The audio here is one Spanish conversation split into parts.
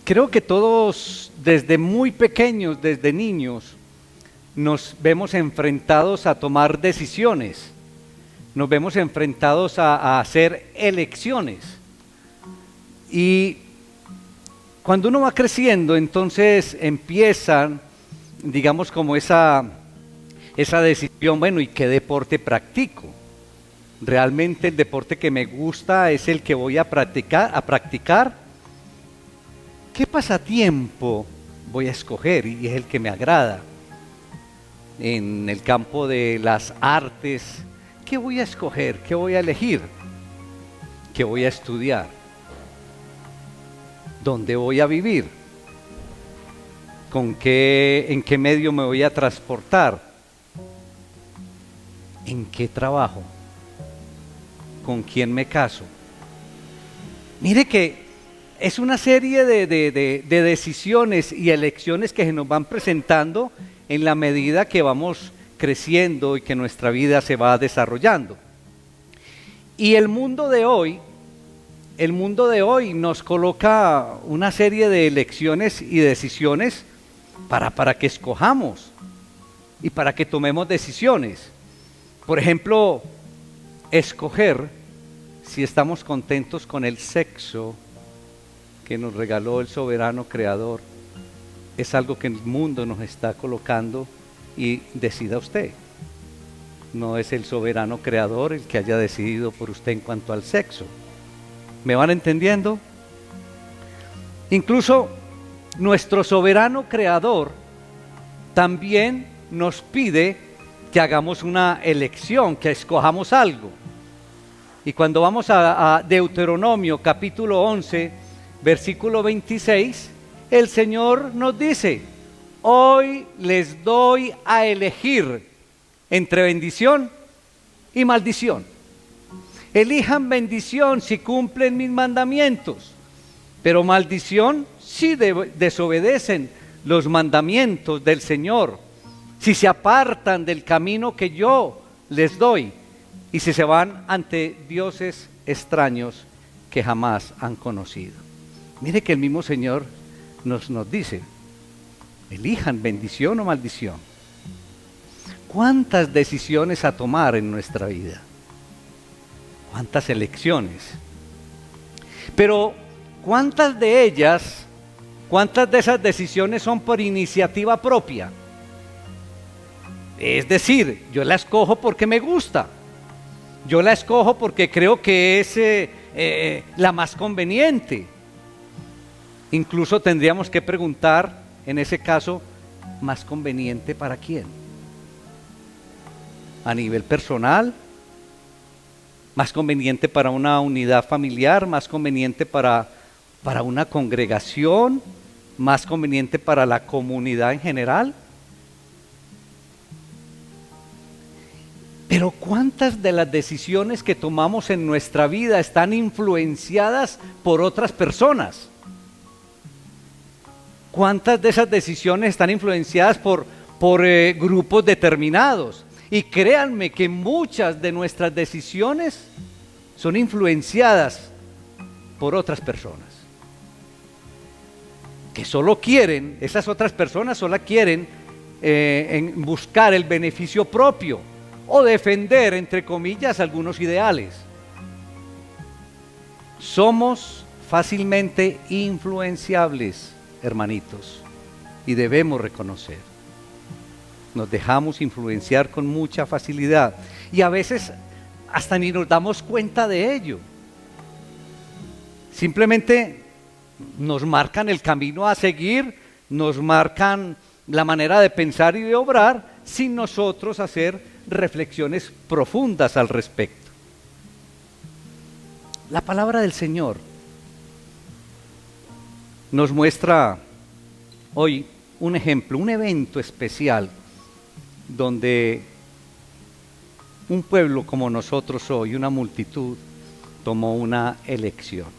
Creo que todos desde muy pequeños, desde niños, nos vemos enfrentados a tomar decisiones, nos vemos enfrentados a hacer elecciones. Y cuando uno va creciendo, entonces empiezan, digamos, como esa decisión, bueno, ¿y qué deporte practico? Realmente el deporte que me gusta es el que voy a practicar. ¿Qué pasatiempo voy a escoger? Y es el que me agrada. En el campo de las artes, ¿qué voy a escoger? ¿Qué voy a elegir? ¿Qué voy a estudiar? ¿Dónde voy a vivir? ¿En qué medio me voy a transportar? ¿En qué trabajo? ¿Con quién me caso? Mire que es una serie de decisiones y elecciones que se nos van presentando en la medida que vamos creciendo y que nuestra vida se va desarrollando. Y el mundo de hoy nos coloca una serie de elecciones y decisiones para que escojamos y para que tomemos decisiones. Por ejemplo, escoger si estamos contentos con el sexo que nos regaló el soberano creador es algo que el mundo nos está colocando y decida usted. No es el soberano creador el que haya decidido por usted en cuanto al sexo. ¿Me van entendiendo? Incluso nuestro soberano creador también nos pide que hagamos una elección, que escojamos algo. Y cuando vamos a Deuteronomio capítulo 11, versículo 26, el Señor nos dice: hoy les doy a elegir entre bendición y maldición. Elijan bendición si cumplen mis mandamientos, pero maldición si desobedecen los mandamientos del Señor, si se apartan del camino que yo les doy y si se van ante dioses extraños que jamás han conocido. Mire que el mismo Señor nos dice: elijan bendición o maldición. ¿Cuántas decisiones a tomar en nuestra vida? ¿Cuántas elecciones? Pero ¿cuántas de esas decisiones son por iniciativa propia? Es decir, yo la escojo porque me gusta. Yo la escojo porque creo que es la más conveniente. Incluso tendríamos que preguntar, en ese caso, ¿más conveniente para quién? A nivel personal, más conveniente para una unidad familiar, más conveniente para una congregación, más conveniente para la comunidad en general. Pero ¿cuántas de las decisiones que tomamos en nuestra vida están influenciadas por otras personas? ¿Cuántas de esas decisiones están influenciadas por grupos determinados? Y créanme que muchas de nuestras decisiones son influenciadas por otras personas. Que solo quieren, esas otras personas solo quieren en buscar el beneficio propio o defender, entre comillas, algunos ideales. Somos fácilmente influenciables, hermanitos, y debemos reconocer. Nos dejamos influenciar con mucha facilidad y a veces hasta ni nos damos cuenta de ello. Simplemente nos marcan el camino a seguir, nos marcan la manera de pensar y de obrar sin nosotros hacer reflexiones profundas al respecto. La palabra del Señor nos muestra hoy un ejemplo, un evento especial donde un pueblo como nosotros hoy, una multitud, tomó una elección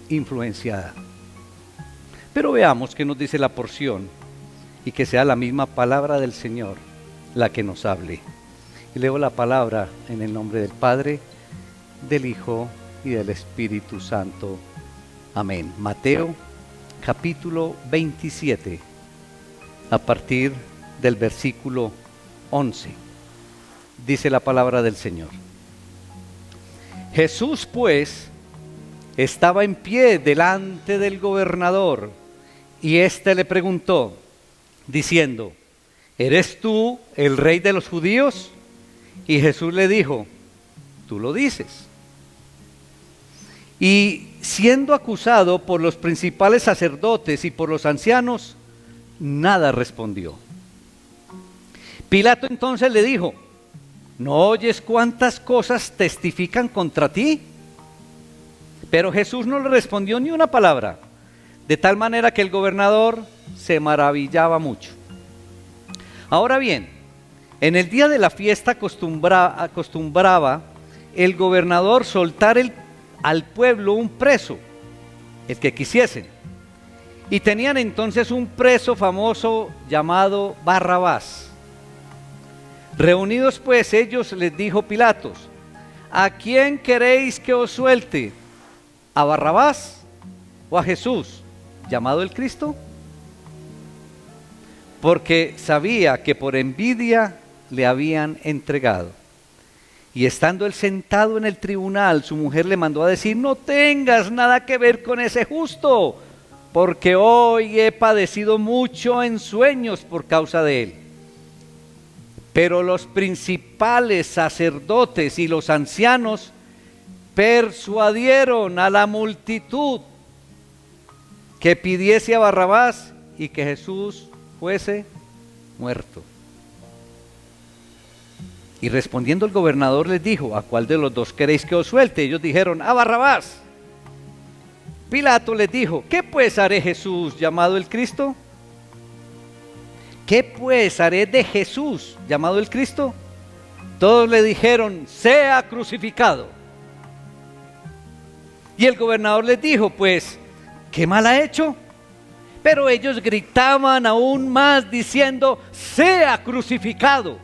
influenciada. Pero veamos qué nos dice la porción y que sea la misma palabra del Señor la que nos hable. Y leo la palabra en el nombre del Padre, del Hijo y del Espíritu Santo. Amén. Mateo capítulo 27, a partir del versículo 11. Dice la palabra del Señor. Jesús pues estaba en pie delante del gobernador, y éste le preguntó, diciendo: ¿Eres tú el rey de los judíos? Y Jesús le dijo: tú lo dices. Y siendo acusado por los principales sacerdotes y por los ancianos, nada respondió. Pilato entonces le dijo: ¿no oyes cuántas cosas testifican contra ti? Pero Jesús no le respondió ni una palabra, de tal manera que el gobernador se maravillaba mucho. Ahora bien, en el día de la fiesta acostumbraba el gobernador soltar al pueblo un preso, el que quisiesen. Y tenían entonces un preso famoso llamado Barrabás. Reunidos pues ellos, les dijo Pilatos: ¿a quién queréis que os suelte? ¿A Barrabás o a Jesús, llamado el Cristo? Porque sabía que por envidia le habían entregado. Y estando él sentado en el tribunal, su mujer le mandó a decir: no tengas nada que ver con ese justo, porque hoy he padecido mucho en sueños por causa de él. Pero los principales sacerdotes y los ancianos persuadieron a la multitud que pidiese a Barrabás y que Jesús fuese muerto. Y respondiendo el gobernador les dijo: ¿a cuál de los dos queréis que os suelte? Ellos dijeron: a Barrabás. Pilato les dijo: ¿qué pues haré Jesús, llamado el Cristo? ¿Qué pues haré de Jesús, llamado el Cristo? Todos le dijeron: sea crucificado. Y el gobernador les dijo: pues, ¿qué mal ha hecho? Pero ellos gritaban aún más diciendo: sea crucificado.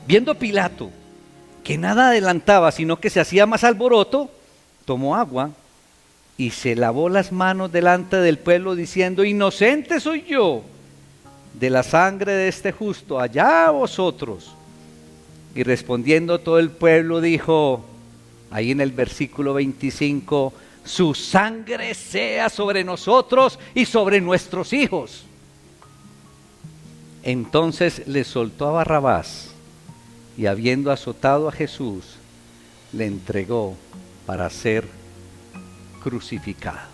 Viendo Pilato que nada adelantaba, sino que se hacía más alboroto, tomó agua y se lavó las manos delante del pueblo, diciendo: inocente soy yo de la sangre de este justo, allá vosotros. Y respondiendo todo el pueblo dijo, ahí en el versículo 25: su sangre sea sobre nosotros y sobre nuestros hijos. Entonces le soltó a Barrabás, y habiendo azotado a Jesús, le entregó para ser crucificado.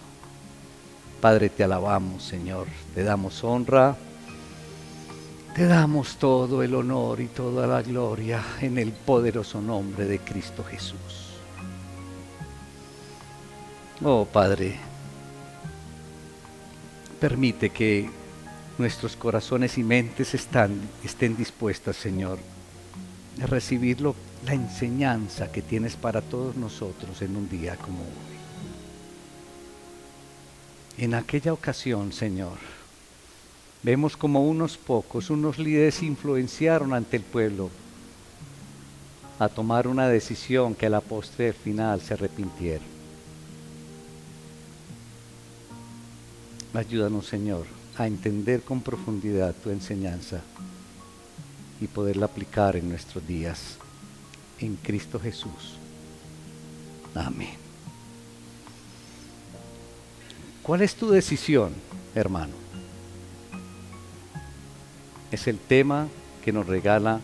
Padre, te alabamos, Señor, te damos honra, te damos todo el honor y toda la gloria en el poderoso nombre de Cristo Jesús. Oh Padre, permite que nuestros corazones y mentes estén dispuestas, Señor, a recibir la enseñanza que tienes para todos nosotros en un día como hoy. En aquella ocasión, Señor, vemos como unos líderes influenciaron ante el pueblo a tomar una decisión que a la postre final se arrepintieron. Ayúdanos, Señor, a entender con profundidad tu enseñanza y poderla aplicar en nuestros días. En Cristo Jesús. Amén. ¿Cuál es tu decisión, hermano? Es el tema que nos regala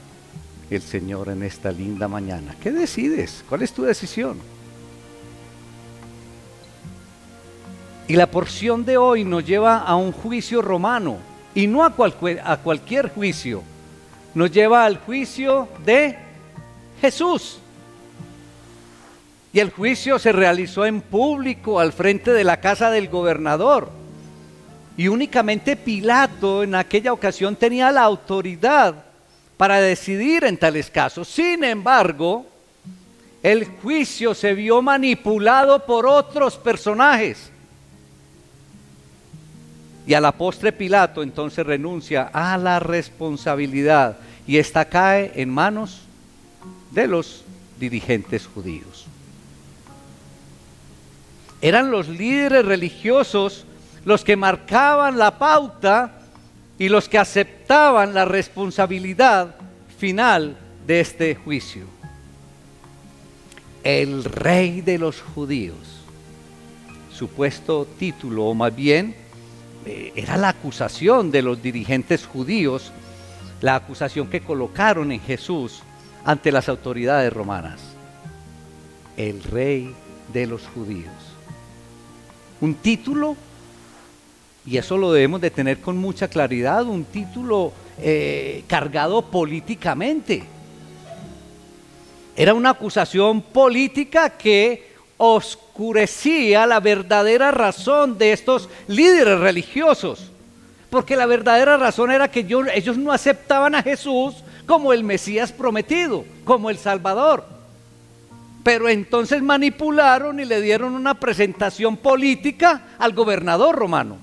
el Señor en esta linda mañana. ¿Qué decides? ¿Cuál es tu decisión? Y la porción de hoy nos lleva a un juicio romano, y no a cualquier juicio. Nos lleva al juicio de Jesús. Y el juicio se realizó en público al frente de la casa del gobernador. Y únicamente Pilato en aquella ocasión tenía la autoridad para decidir en tales casos. Sin embargo, el juicio se vio manipulado por otros personajes. Y a la postre Pilato entonces renuncia a la responsabilidad y esta cae en manos de los dirigentes judíos. Eran los líderes religiosos los que marcaban la pauta y los que aceptaban la responsabilidad final de este juicio. El rey de los judíos, supuesto título, o más bien era la acusación de los dirigentes judíos, la acusación que colocaron en Jesús ante las autoridades romanas. El rey de los judíos. Un título, y eso lo debemos de tener con mucha claridad, un título cargado políticamente. Era una acusación política que oscurecía la verdadera razón de estos líderes religiosos, porque la verdadera razón era que ellos no aceptaban a Jesús como el Mesías prometido, como el Salvador. Pero entonces manipularon y le dieron una presentación política al gobernador romano.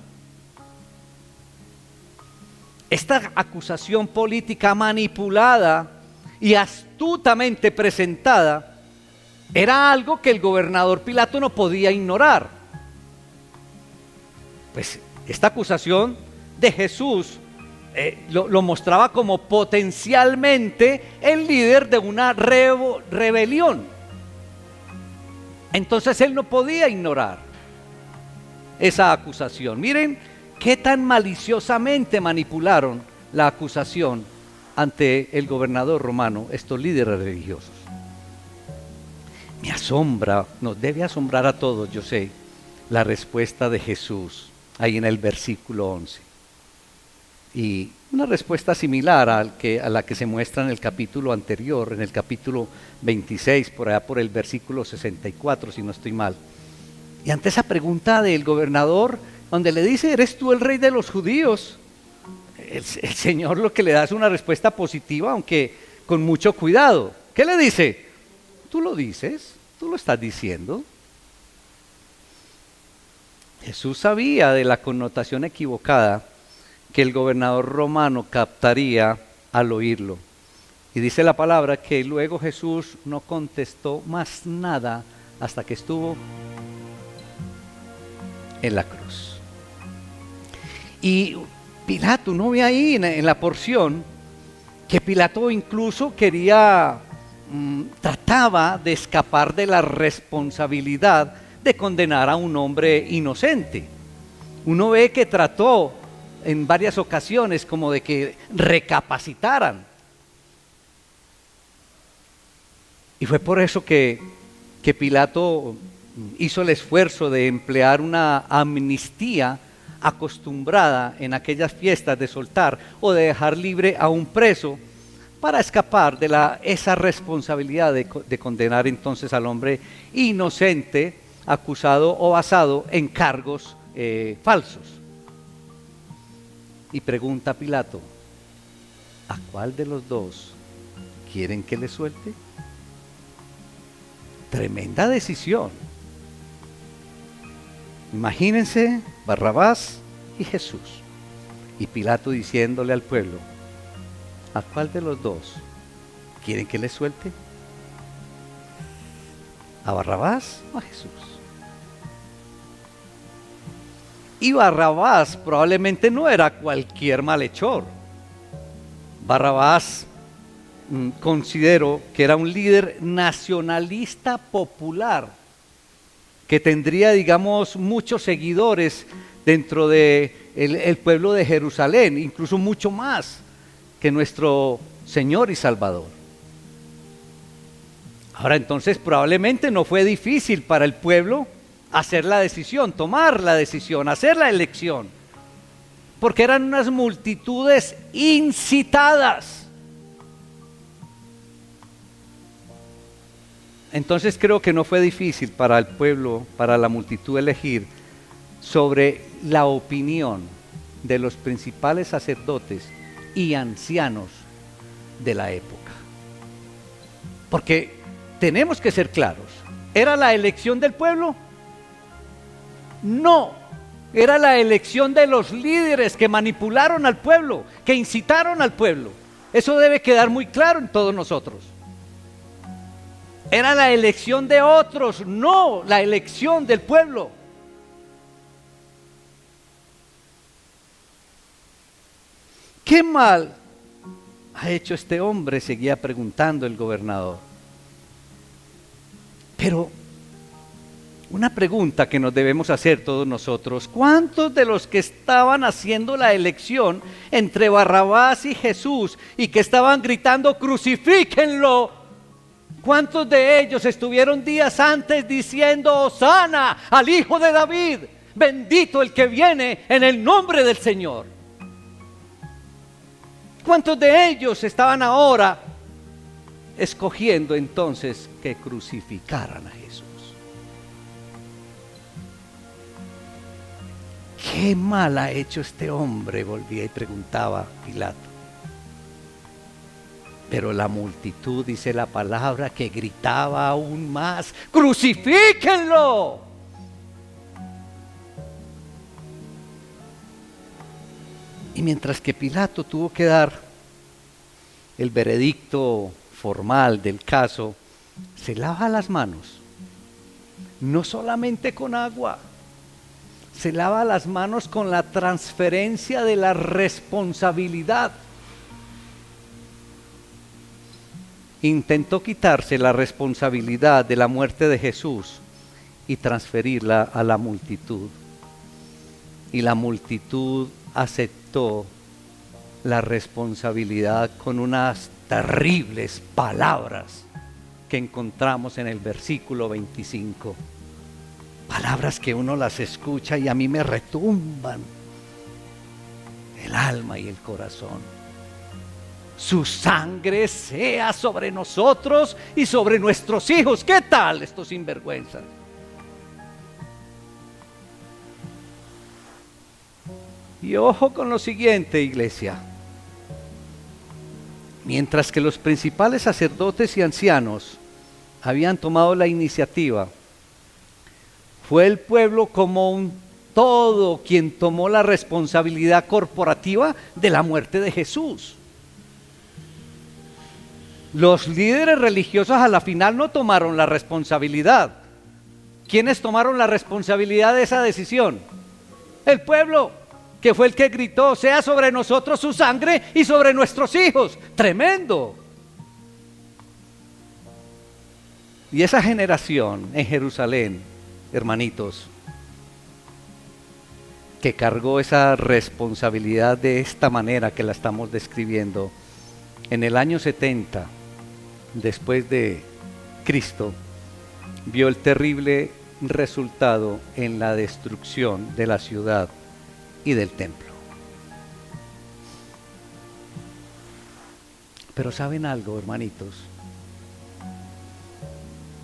Esta acusación política manipulada y astutamente presentada era algo que el gobernador Pilato no podía ignorar. Pues esta acusación de Jesús lo mostraba como potencialmente el líder de una rebelión. Entonces él no podía ignorar esa acusación. Miren qué tan maliciosamente manipularon la acusación ante el gobernador romano estos líderes religiosos. Me asombra, nos debe asombrar a todos, yo sé, la respuesta de Jesús ahí en el versículo 11. Y una respuesta similar a la que se muestra en el capítulo anterior, en el capítulo 26, por allá por el versículo 64, si no estoy mal. Y ante esa pregunta del gobernador, donde le dice, ¿eres tú el rey de los judíos? El Señor lo que le da es una respuesta positiva, aunque con mucho cuidado. ¿Qué le dice? ¿Tú lo dices? ¿Tú lo estás diciendo? Jesús sabía de la connotación equivocada que el gobernador romano captaría al oírlo. Y dice la palabra que luego Jesús no contestó más nada hasta que estuvo en la cruz. Y Pilato, uno ve ahí en la porción que Pilato incluso trataba de escapar de la responsabilidad de condenar a un hombre inocente. Uno ve que trató en varias ocasiones como de que recapacitaran. Y fue por eso que Pilato hizo el esfuerzo de emplear una amnistía acostumbrada en aquellas fiestas de soltar o de dejar libre a un preso para escapar de esa responsabilidad de condenar entonces al hombre inocente acusado o basado en cargos falsos. Y pregunta Pilato, ¿a cuál de los dos quieren que le suelte? Tremenda decisión. Imagínense Barrabás y Jesús. Y Pilato diciéndole al pueblo, ¿a cuál de los dos quieren que le suelte? ¿A Barrabás o a Jesús? Y Barrabás probablemente no era cualquier malhechor. Barrabás considero que era un líder nacionalista popular que tendría, digamos, muchos seguidores dentro de el pueblo de Jerusalén, incluso mucho más que nuestro Señor y Salvador. Ahora entonces probablemente no fue difícil para el pueblo hacer la decisión, tomar la decisión, hacer la elección, porque eran unas multitudes incitadas. Entonces creo que no fue difícil para el pueblo, para la multitud elegir sobre la opinión de los principales sacerdotes y ancianos de la época. Porque tenemos que ser claros, ¿era la elección del pueblo? No, era la elección de los líderes que manipularon al pueblo, que incitaron al pueblo. Eso debe quedar muy claro en todos nosotros. Era la elección de otros, no la elección del pueblo. ¿Qué mal ha hecho este hombre?, seguía preguntando el gobernador. Pero una pregunta que nos debemos hacer todos nosotros: ¿cuántos de los que estaban haciendo la elección entre Barrabás y Jesús y que estaban gritando crucifíquenlo, cuántos de ellos estuvieron días antes diciendo Hosana al Hijo de David, bendito el que viene en el nombre del Señor? ¿Cuántos de ellos estaban ahora escogiendo entonces que crucificaran a Jesús? ¿Qué mal ha hecho este hombre?, volvía y preguntaba Pilato. Pero la multitud, dice la palabra, que gritaba aún más: ¡crucifíquenlo! Y mientras que Pilato tuvo que dar el veredicto formal del caso, se lava las manos, no solamente con agua, se lava las manos con la transferencia de la responsabilidad. Intentó quitarse la responsabilidad de la muerte de Jesús y transferirla a la multitud. Y la multitud aceptó la responsabilidad con unas terribles palabras que encontramos en el versículo 25. Palabras que uno las escucha y a mí me retumban el alma y el corazón. Su sangre sea sobre nosotros y sobre nuestros hijos. ¿Qué tal estos sinvergüenzas? Y ojo con lo siguiente, iglesia. Mientras que los principales sacerdotes y ancianos habían tomado la iniciativa, fue el pueblo como un todo quien tomó la responsabilidad corporativa de la muerte de Jesús. Los líderes religiosos a la final no tomaron la responsabilidad. ¿Quiénes tomaron la responsabilidad de esa decisión? El pueblo, que fue el que gritó: sea sobre nosotros su sangre y sobre nuestros hijos. Tremendo. Y esa generación en Jerusalén, hermanitos, que cargó esa responsabilidad de esta manera que la estamos describiendo, en el año 70 después de Cristo, vio el terrible resultado en la destrucción de la ciudad y del templo. Pero ¿saben algo, hermanitos?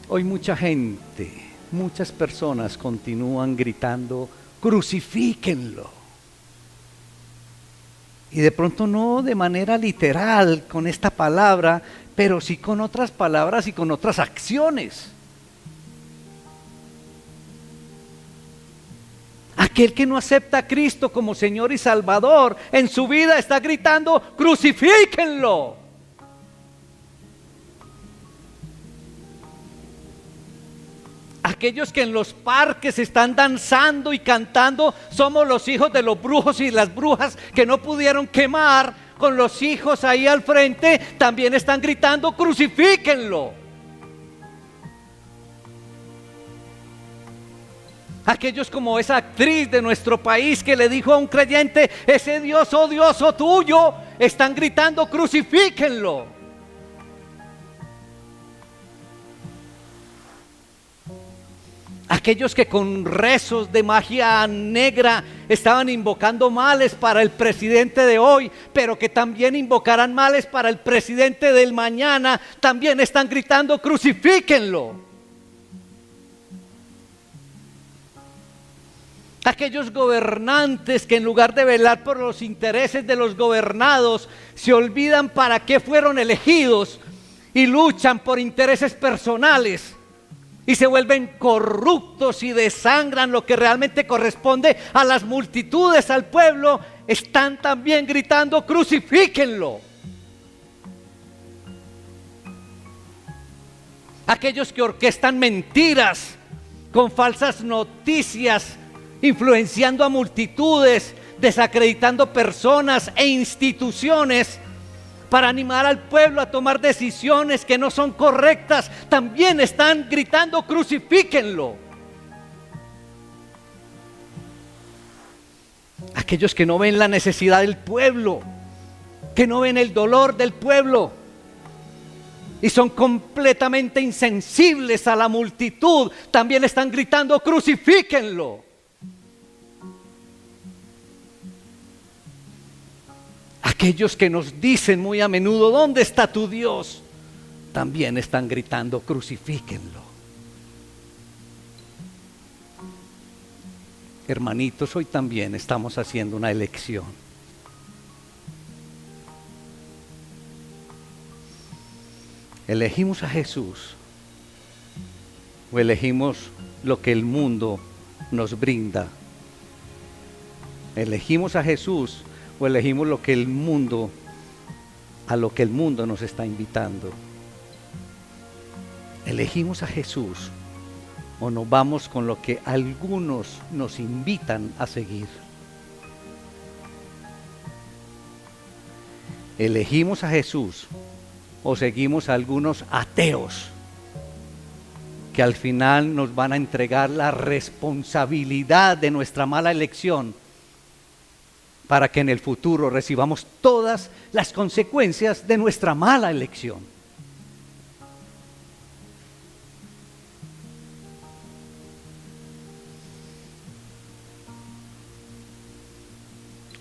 Hoy mucha gente, muchas personas continúan gritando: crucifíquenlo. Y de pronto no de manera literal con esta palabra, pero sí con otras palabras y con otras acciones. Aquel que no acepta a Cristo como Señor y Salvador en su vida está gritando: crucifíquenlo. Aquellos que en los parques están danzando y cantando: somos los hijos de los brujos y las brujas que no pudieron quemar, con los hijos ahí al frente, también están gritando: crucifíquenlo. Aquellos como esa actriz de nuestro país que le dijo a un creyente: ese Dios odioso tuyo, están gritando: crucifíquenlo. Aquellos que con rezos de magia negra estaban invocando males para el presidente de hoy, pero que también invocarán males para el presidente del mañana, también están gritando: crucifíquenlo. Aquellos gobernantes que en lugar de velar por los intereses de los gobernados, se olvidan para qué fueron elegidos y luchan por intereses personales y se vuelven corruptos y desangran lo que realmente corresponde a las multitudes, al pueblo, están también gritando: crucifíquenlo. aquellos que orquestan mentiras con falsas noticias, influenciando a multitudes, desacreditando personas e instituciones para animar al pueblo a tomar decisiones que no son correctas, también están gritando: crucifíquenlo. Aquellos que no ven la necesidad del pueblo, que no ven el dolor del pueblo y son completamente insensibles a la multitud, también están gritando: crucifíquenlo. Aquellos que nos dicen muy a menudo: ¿dónde está tu Dios?, también están gritando: crucifíquenlo. Hermanitos, hoy también estamos haciendo una elección. ¿Elegimos a Jesús o elegimos lo que el mundo nos brinda? ¿Elegimos a Jesús o elegimos lo que el mundo, a lo que el mundo nos está invitando? ¿Elegimos a Jesús o nos vamos con lo que algunos nos invitan a seguir? ¿Elegimos a Jesús o seguimos a algunos ateos que al final nos van a entregar la responsabilidad de nuestra mala elección, para que en el futuro recibamos todas las consecuencias de nuestra mala elección?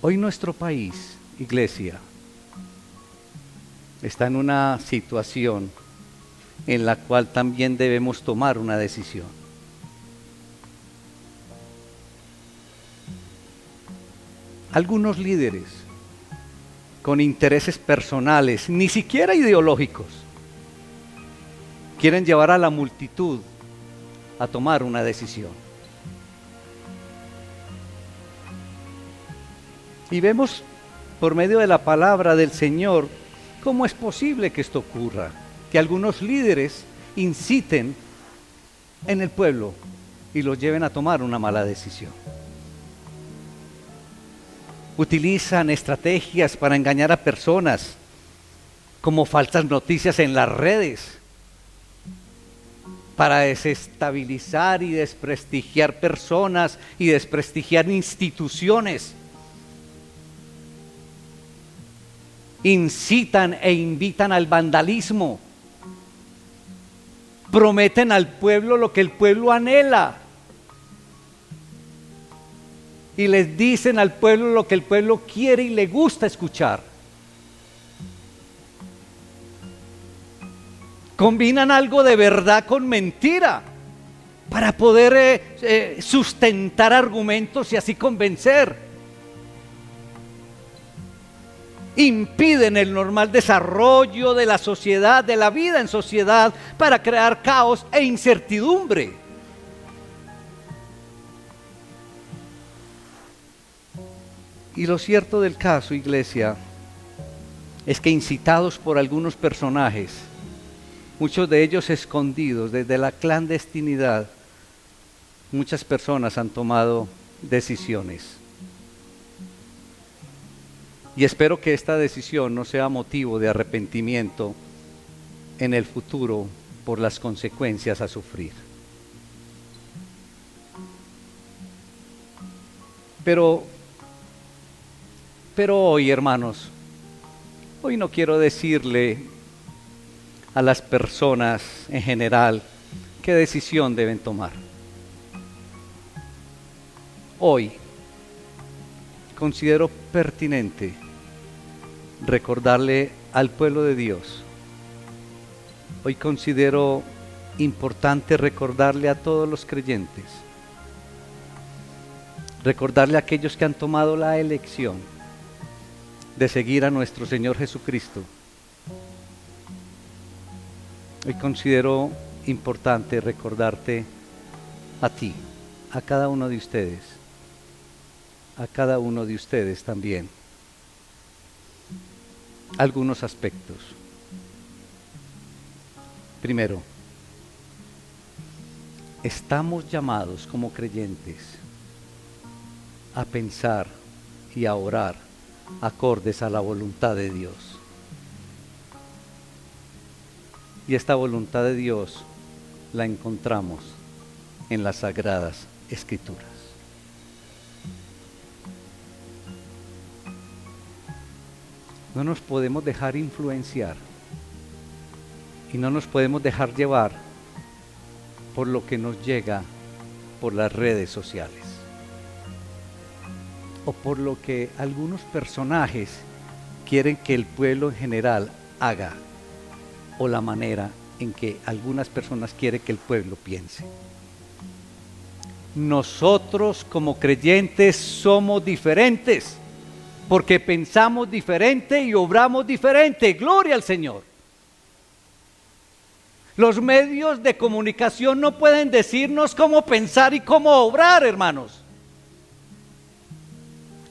Hoy nuestro país, iglesia, está en una situación en la cual también debemos tomar una decisión. Algunos líderes con intereses personales, ni siquiera ideológicos, quieren llevar a la multitud a tomar una decisión. Y vemos por medio de la palabra del Señor cómo es posible que esto ocurra, que algunos líderes inciten en el pueblo y los lleven a tomar una mala decisión. Utilizan estrategias para engañar a personas, como falsas noticias en las redes, para desestabilizar y desprestigiar personas y desprestigiar instituciones. Incitan e invitan al vandalismo. Prometen al pueblo lo que el pueblo anhela. Y les dicen al pueblo lo que el pueblo quiere y le gusta escuchar. Combinan algo de verdad con mentira para poder sustentar argumentos y así convencer. Impiden el normal desarrollo de la sociedad, de la vida en sociedad, para crear caos e incertidumbre. Y lo cierto del caso, iglesia, es que incitados por algunos personajes, muchos de ellos escondidos desde la clandestinidad, muchas personas han tomado decisiones. Y espero que esta decisión no sea motivo de arrepentimiento en el futuro por las consecuencias a sufrir. Pero hoy, hermanos, hoy no quiero decirle a las personas en general qué decisión deben tomar. Hoy considero pertinente recordarle al pueblo de Dios. Hoy considero importante recordarle a todos los creyentes, recordarle a aquellos que han tomado la elección de seguir a nuestro Señor Jesucristo. Hoy considero importante recordarte a ti, a cada uno de ustedes, a cada uno de ustedes también, algunos aspectos. Primero, estamos llamados como creyentes a pensar y a orar acordes a la voluntad de Dios. Y esta voluntad de Dios la encontramos en las Sagradas Escrituras. No nos podemos dejar influenciar y no nos podemos dejar llevar por lo que nos llega por las redes sociales o por lo que algunos personajes quieren que el pueblo en general haga o la manera en que algunas personas quieren que el pueblo piense. Nosotros como creyentes somos diferentes porque pensamos diferente y obramos diferente. Gloria al Señor. Los medios de comunicación no pueden decirnos cómo pensar y cómo obrar, hermanos.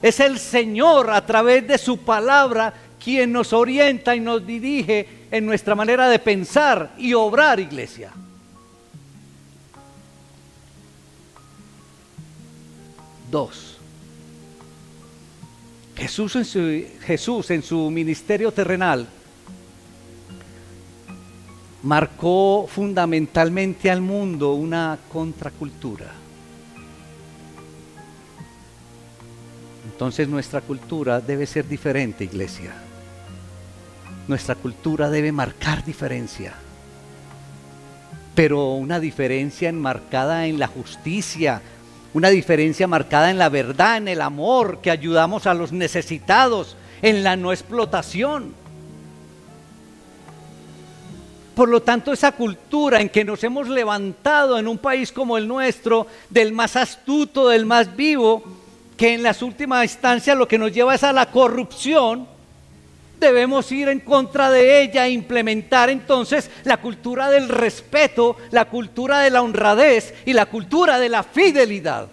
Es el Señor a través de su palabra quien nos orienta y nos dirige en nuestra manera de pensar y obrar, iglesia. Dos. Jesús en su ministerio terrenal marcó fundamentalmente al mundo una contracultura. Entonces nuestra cultura debe ser diferente, iglesia. Nuestra cultura debe marcar diferencia, pero una diferencia enmarcada en la justicia, una diferencia marcada en la verdad, en el amor, que ayudamos a los necesitados, en la no explotación. Por lo tanto, esa cultura en que nos hemos levantado en un país como el nuestro, del más astuto, del más vivo, que en las últimas instancias lo que nos lleva es a la corrupción, debemos ir en contra de ella e implementar entonces la cultura del respeto, la cultura de la honradez y la cultura de la fidelidad.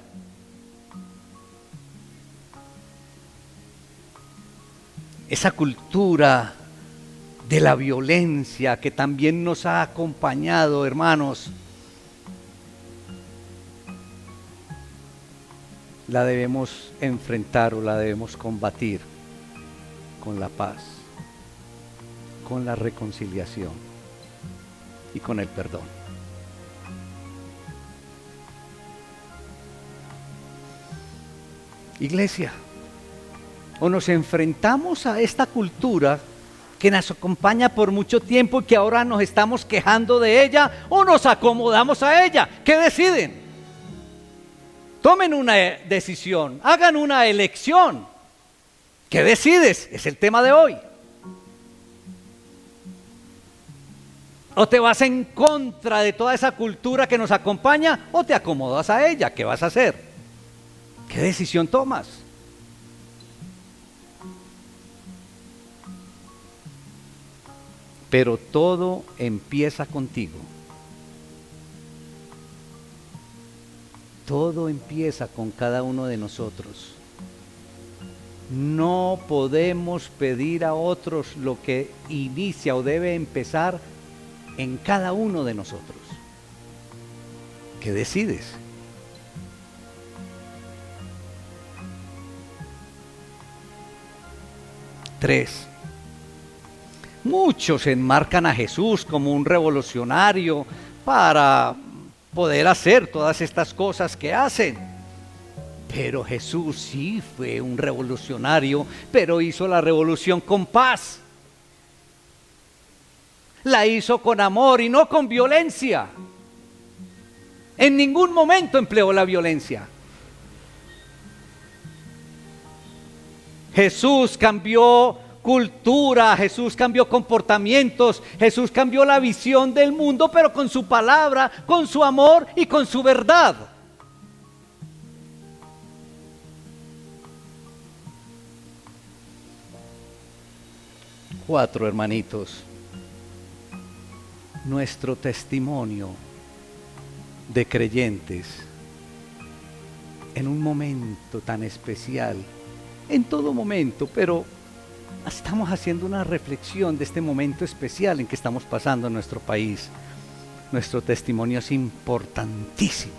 Esa cultura de la violencia que también nos ha acompañado, hermanos, la debemos enfrentar o la debemos combatir con la paz, con la reconciliación y con el perdón. Iglesia, o nos enfrentamos a esta cultura que nos acompaña por mucho tiempo y que ahora nos estamos quejando de ella, o nos acomodamos a ella. ¿Qué deciden? Tomen una decisión, hagan una elección. ¿Qué decides? Es el tema de hoy. O te vas en contra de toda esa cultura que nos acompaña, o te acomodas a ella. ¿Qué vas a hacer? ¿Qué decisión tomas? Pero todo empieza contigo. Todo empieza con cada uno de nosotros. No podemos pedir a otros lo que inicia o debe empezar en cada uno de nosotros. ¿Qué decides? Tres. Muchos enmarcan a Jesús como un revolucionario para poder hacer todas estas cosas que hacen. Pero Jesús sí fue un revolucionario, pero hizo la revolución con paz. La hizo con amor y no con violencia. En ningún momento empleó la violencia. Jesús cambió cultura, Jesús cambió comportamientos, Jesús cambió la visión del mundo, pero con su palabra, con su amor y con su verdad. Cuatro, hermanitos. Nuestro testimonio de creyentes en un momento tan especial, en todo momento, pero estamos haciendo una reflexión de este momento especial en que estamos pasando en nuestro país. nuestro testimonio es importantísimo.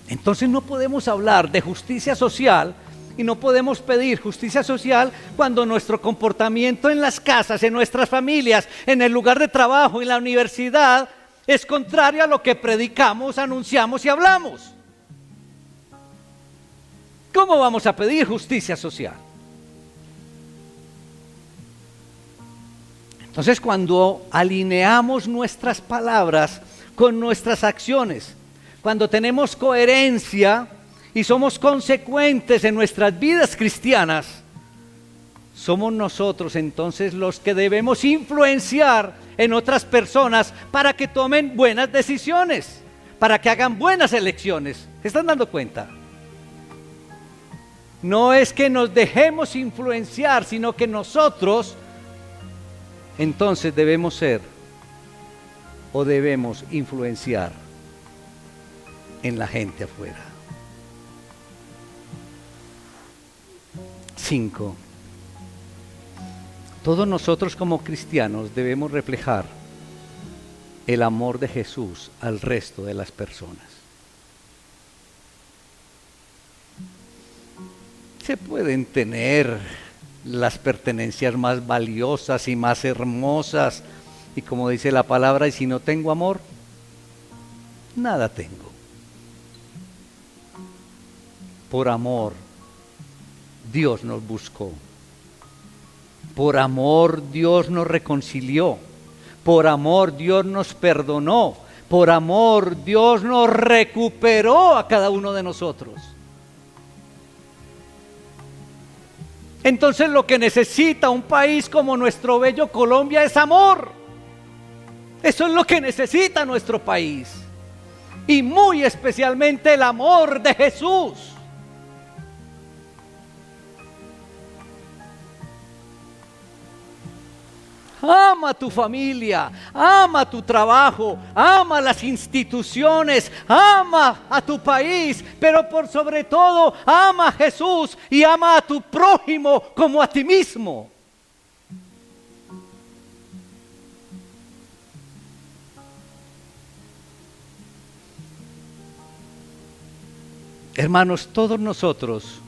Entonces no podemos hablar de justicia social y no podemos pedir justicia social cuando nuestro comportamiento en las casas, en nuestras familias, en el lugar de trabajo, en la universidad, es contrario a lo que predicamos, anunciamos y hablamos. ¿Cómo vamos a pedir justicia social? Entonces, cuando alineamos nuestras palabras con nuestras acciones, cuando tenemos coherencia y somos consecuentes en nuestras vidas cristianas, somos nosotros entonces los que debemos influenciar en otras personas para que tomen buenas decisiones, para que hagan buenas elecciones. ¿Se están dando cuenta? No es que nos dejemos influenciar, sino que nosotros entonces debemos ser o debemos influenciar en la gente afuera. 5. Todos nosotros como cristianos debemos reflejar el amor de Jesús al resto de las personas. Se pueden tener las pertenencias más valiosas y más hermosas, y como dice la palabra, y si no tengo amor, nada tengo. Por amor, Dios nos buscó. Por amor, Dios nos reconcilió. Por amor, Dios nos perdonó. Por amor, Dios nos recuperó a cada uno de nosotros. Entonces, lo que necesita un país como nuestro bello Colombia es amor. Eso es lo que necesita nuestro país. Y muy especialmente el amor de Jesús. Ama tu familia, ama tu trabajo, ama las instituciones, ama a tu país, pero por sobre todo ama a Jesús y ama a tu prójimo como a ti mismo. Hermanos, todos nosotros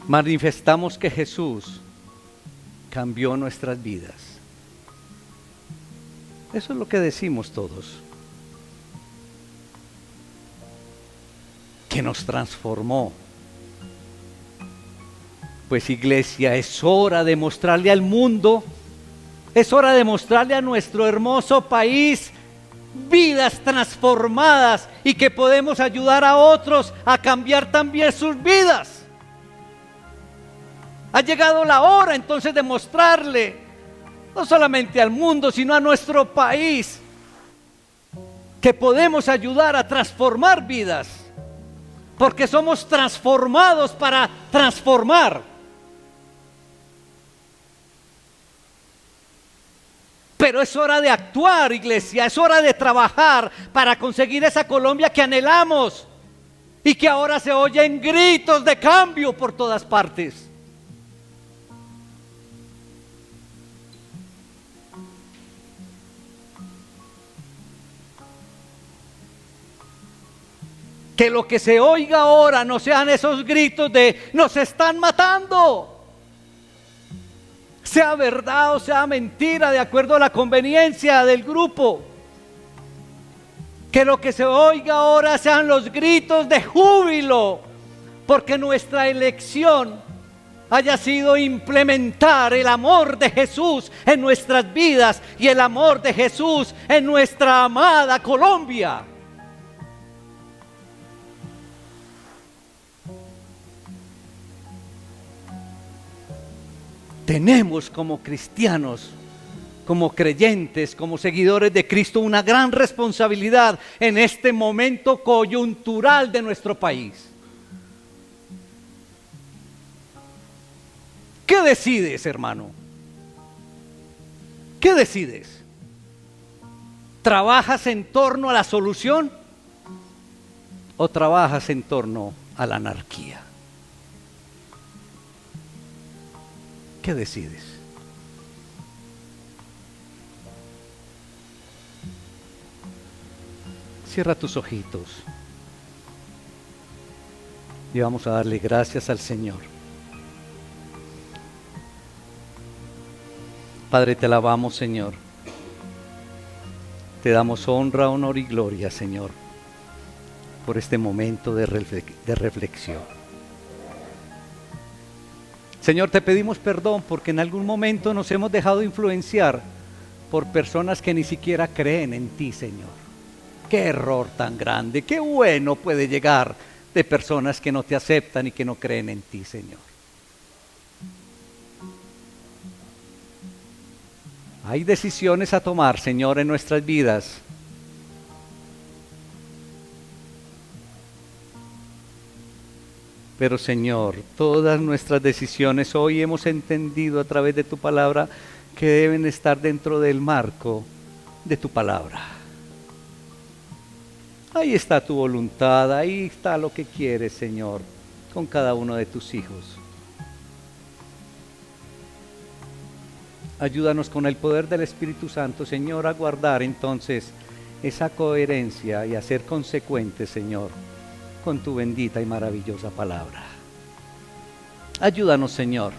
manifestamos que Jesús cambió nuestras vidas. Eso es lo que decimos todos. Que nos transformó. Pues, iglesia, es hora de mostrarle al mundo, es hora de mostrarle a nuestro hermoso país vidas transformadas y que podemos ayudar a otros a cambiar también sus vidas. Ha llegado la hora entonces de mostrarle, no solamente al mundo, sino a nuestro país, que podemos ayudar a transformar vidas, porque somos transformados para transformar. Pero es hora de actuar, iglesia, es hora de trabajar para conseguir esa Colombia que anhelamos y que ahora se oyen gritos de cambio por todas partes. Que lo que se oiga ahora no sean esos gritos de "nos están matando", sea verdad o sea mentira, de acuerdo a la conveniencia del grupo. Que lo que se oiga ahora sean los gritos de júbilo, porque nuestra elección haya sido implementar el amor de Jesús en nuestras vidas y el amor de Jesús en nuestra amada Colombia. Tenemos como cristianos, como creyentes, como seguidores de Cristo, una gran responsabilidad en este momento coyuntural de nuestro país. ¿Qué decides, hermano? ¿Qué decides? ¿Trabajas en torno a la solución o trabajas en torno a la anarquía? ¿Qué decides? Cierra tus ojitos y vamos a darle gracias al Señor. Padre, te alabamos, Señor. Te damos honra, honor y gloria, Señor, por este momento de reflexión. Señor, te pedimos perdón porque en algún momento nos hemos dejado influenciar por personas que ni siquiera creen en ti, Señor. Qué error tan grande, qué bueno puede llegar de personas que no te aceptan y que no creen en ti, Señor. Hay decisiones a tomar, Señor, en nuestras vidas. Pero, Señor, todas nuestras decisiones hoy hemos entendido a través de tu palabra que deben estar dentro del marco de tu palabra. Ahí está tu voluntad, ahí está lo que quieres, Señor, con cada uno de tus hijos. Ayúdanos con el poder del Espíritu Santo, Señor, a guardar entonces esa coherencia y a ser consecuentes, Señor, con tu bendita y maravillosa palabra. Ayúdanos, Señor,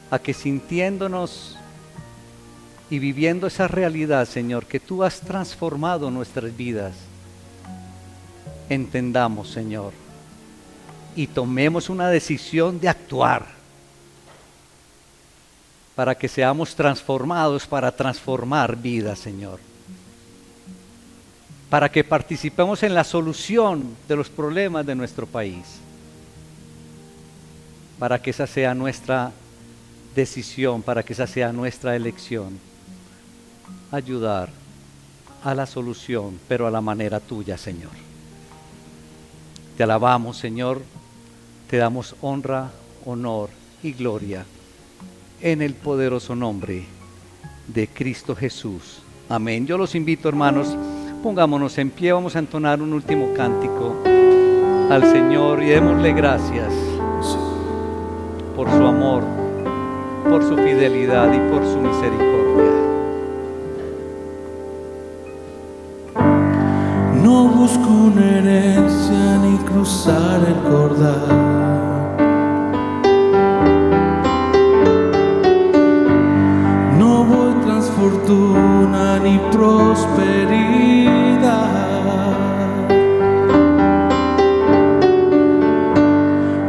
a que sintiéndonos y viviendo esa realidad, Señor, que tú has transformado nuestras vidas, entendamos, Señor, y tomemos una decisión de actuar para que seamos transformados para transformar vidas, Señor. Para que participemos en la solución de los problemas de nuestro país. Para que esa sea nuestra decisión, para que esa sea nuestra elección. Ayudar a la solución, pero a la manera tuya, Señor. Te alabamos, Señor. Te damos honra, honor y gloria en el poderoso nombre de Cristo Jesús. Amén. Yo los invito, hermanos, pongámonos en pie, vamos a entonar un último cántico al Señor y démosle gracias por su amor, por su fidelidad y por su misericordia. No busco una herencia ni cruzar el cordal. No voy tras fortuna ni prosperidad.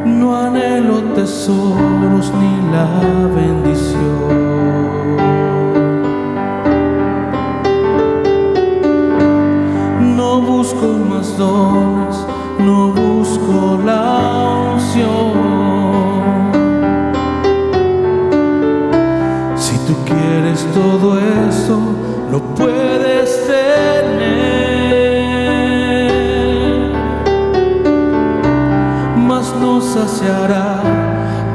No anhelo tesoros ni la bendición. No busco más dones, no busco la unción. Si tú quieres todo eso, lo puedes tener, mas no saciará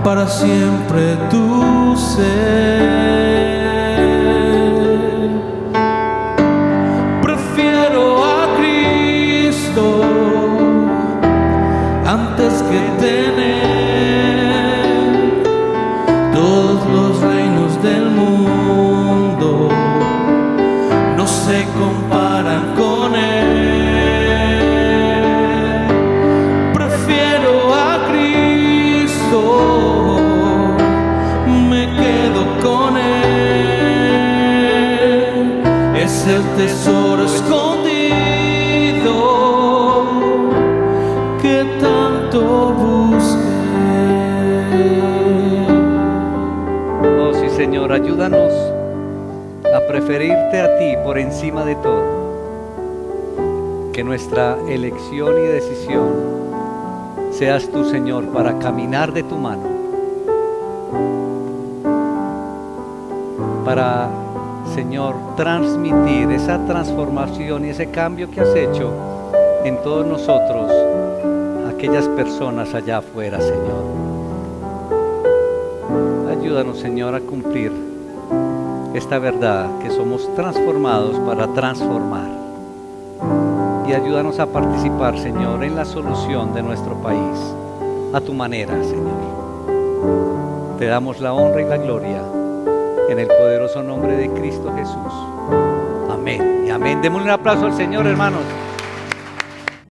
para siempre tu ser. Antes que tener todos los reinos del mundo, no se comparan con Él. Prefiero a Cristo, me quedo con Él. Es el tesoro escondido que tanto busqué. Oh sí, Señor, ayúdanos a preferirte a ti por encima de todo. Que nuestra elección y decisión seas tú, Señor, para caminar de tu mano, para, Señor, transmitir esa transformación y ese cambio que has hecho en todos nosotros, aquellas personas allá afuera, Señor. Ayúdanos, Señor, a cumplir esta verdad, que somos transformados para transformar. Y ayúdanos a participar, Señor, en la solución de nuestro país, a tu manera, Señor. Te damos la honra y la gloria en el poderoso nombre de Cristo Jesús. Amén y amén. Démosle un aplauso al Señor, hermanos.